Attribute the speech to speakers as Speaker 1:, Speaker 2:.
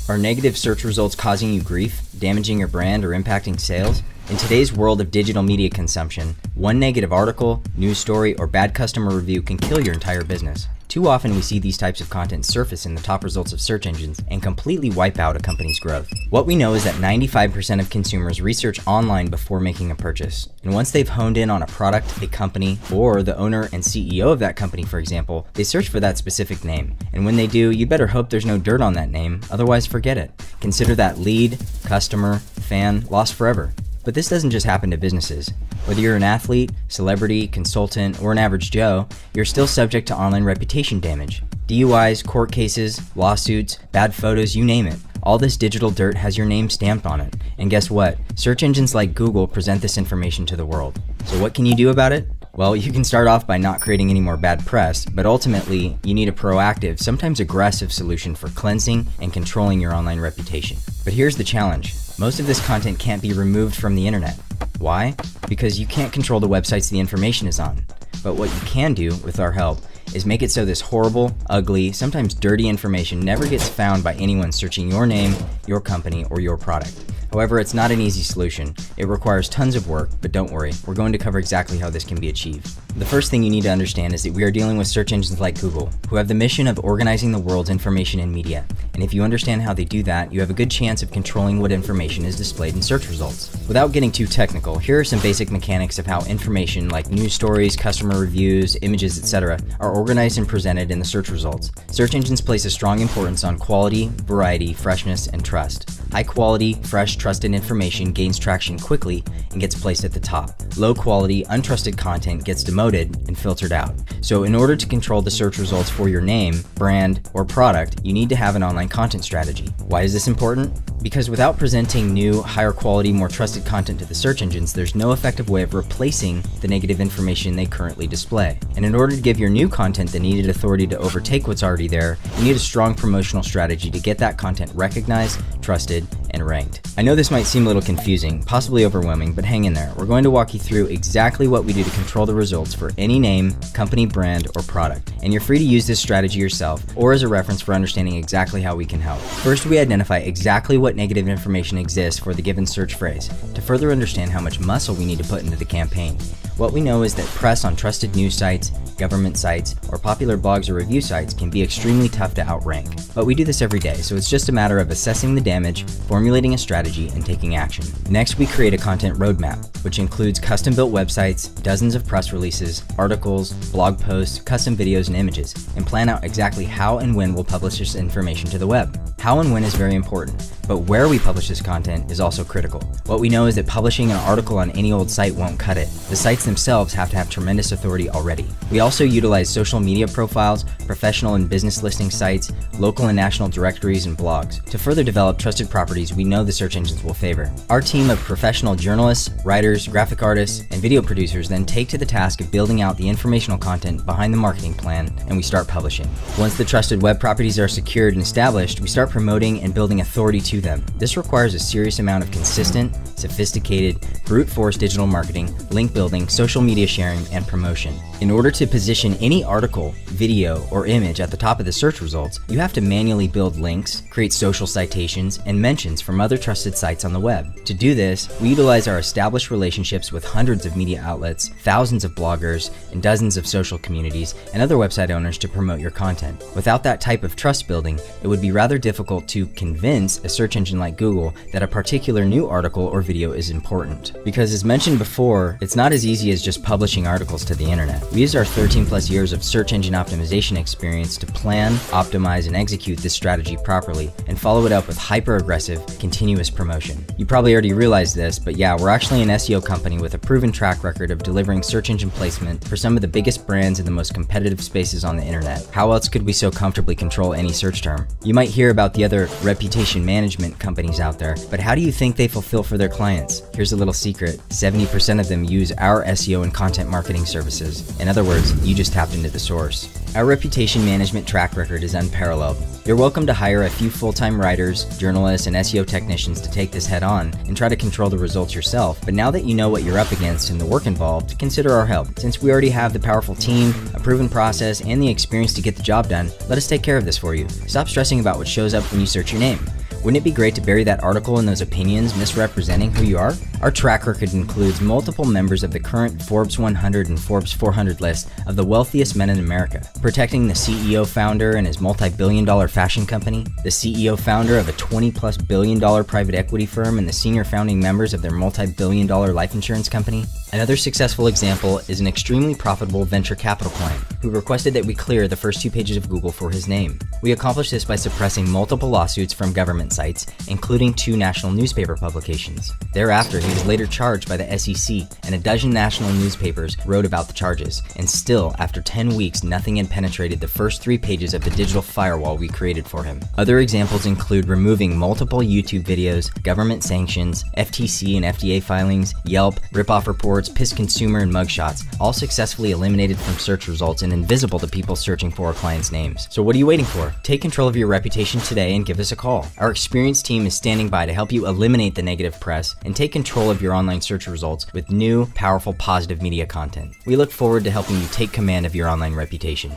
Speaker 1: Are negative search results causing you grief, damaging your brand, or impacting sales? In today's world of digital media consumption, one negative article, news story, or bad customer review can kill your entire business. Too often we see these types of content surface in the top results of search engines and completely wipe out a company's growth. What we know is that 95% of consumers research online before making a purchase. And once they've honed in on a product, a company, or the owner and CEO of that company, for example, they search for that specific name. And when they do, you better hope there's no dirt on that name, otherwise forget it. Consider that lead, customer, fan lost forever. But this doesn't just happen to businesses. Whether you're an athlete, celebrity, consultant, or an average Joe, you're still subject to online reputation damage. DUIs, court cases, lawsuits, bad photos, you name it. All this digital dirt has your name stamped on it. And guess what? Search engines like Google present this information to the world. So what can you do about it? Well, you can start off by not creating any more bad press, but ultimately, you need a proactive, sometimes aggressive solution for cleansing and controlling your online reputation. But here's the challenge. Most of this content can't be removed from the internet. Why? Because you can't control the websites the information is on. But what you can do, with our help, is make it so this horrible, ugly, sometimes dirty information never gets found by anyone searching your name, your company, or your product. However, it's not an easy solution. It requires tons of work, but don't worry, we're going to cover exactly how this can be achieved. The first thing you need to understand is that we are dealing with search engines like Google, who have the mission of organizing the world's information and media. And if you understand how they do that, you have a good chance of controlling what information is displayed in search results. Without getting too technical, here are some basic mechanics of how information like news stories, customer reviews, images, etc. are organized and presented in the search results. Search engines place a strong importance on quality, variety, freshness, and trust. High quality, fresh, trusted information gains traction quickly and gets placed at the top. Low quality, untrusted content gets demoted and filtered out. So in order to control the search results for your name, brand, or product, you need to have an online content strategy. Why is this important? Because without presenting new, higher quality, more trusted content to the search engines, there's no effective way of replacing the negative information they currently display. And in order to give your new content the needed authority to overtake what's already there, you need a strong promotional strategy to get that content recognized, trusted, and ranked. I know this might seem a little confusing, possibly overwhelming, but hang in there. We're going to walk you through exactly what we do to control the results for any name, company, brand, or product. And you're free to use this strategy yourself or as a reference for understanding exactly how we can help. First, we identify exactly what negative information exists for the given search phrase to further understand how much muscle we need to put into the campaign. What we know is that press on trusted news sites, government sites, or popular blogs or review sites can be extremely tough to outrank. But we do this every day, so it's just a matter of assessing the damage, formulating a strategy, and taking action. Next, we create a content roadmap, which includes custom-built websites, dozens of press releases, articles, blog posts, custom videos, and images, and plan out exactly how and when we'll publish this information to the web. How and when is very important, but where we publish this content is also critical. What we know is that publishing an article on any old site won't cut it. The sites themselves have to have tremendous authority already. We also utilize social media profiles, professional and business listing sites, local and national directories, and blogs to further develop trusted properties we know the search engines will favor. Our team of professional journalists, writers, graphic artists, and video producers then take to the task of building out the informational content behind the marketing plan, and we start publishing. Once the trusted web properties are secured and established, we start promoting and building authority to them. This requires a serious amount of consistent, sophisticated, brute force digital marketing, link building, social media sharing, and promotion. In order to position any article, video, or image at the top of the search results, you have to manually build links, create social citations, and mentions from other trusted sites on the web. To do this, we utilize our established relationships with hundreds of media outlets, thousands of bloggers, and dozens of social communities, and other website owners to promote your content. Without that type of trust building, it would be rather difficult to convince a search engine like Google that a particular new article or video is important. Because as mentioned before, it's not as easy as just publishing articles to the internet. We use our 13 plus years of search engine optimization experience to plan, optimize, and execute this strategy properly, and follow it up with hyper-aggressive, continuous promotion. You probably already realized this, but yeah, we're actually an SEO company with a proven track record of delivering search engine placement for some of the biggest brands in the most competitive spaces on the internet. How else could we so comfortably control any search term? You might hear about the other reputation management companies out there, but how do you think they fulfill for their clients? Here's a little secret. 70% of them use our SEO and content marketing services. In other words, you just tapped into the source. Our reputation management track record is unparalleled. You're welcome to hire a few full-time writers, journalists, and SEO technicians to take this head on and try to control the results yourself. But now that you know what you're up against and the work involved, consider our help. Since we already have the powerful team, a proven process, and the experience to get the job done, let us take care of this for you. Stop stressing about what shows up when you search your name. Wouldn't it be great to bury that article and those opinions misrepresenting who you are? Our track record includes multiple members of the current Forbes 100 and Forbes 400 list of the wealthiest men in America, protecting the CEO founder and his multi-billion-dollar fashion company, the CEO founder of a $20+ billion private equity firm, and the senior founding members of their multi-billion-dollar life insurance company. Another successful example is an extremely profitable venture capital client who requested that we clear the first 2 pages of Google for his name. We accomplished this by suppressing multiple lawsuits from government sites, including 2 national newspaper publications. Thereafter, he was later charged by the SEC, and a dozen national newspapers wrote about the charges. And still, after 10 weeks, nothing had penetrated the first 3 pages of the digital firewall we created for him. Other examples include removing multiple YouTube videos, government sanctions, FTC and FDA filings, Yelp, ripoff reports, pissed consumer, and mugshots, all successfully eliminated from search results and invisible to people searching for our clients' names. So what are you waiting for? Take control of your reputation today and give us a call. Our experienced team is standing by to help you eliminate the negative press and take control of your online search results with new, powerful, positive media content. We look forward to helping you take command of your online reputation.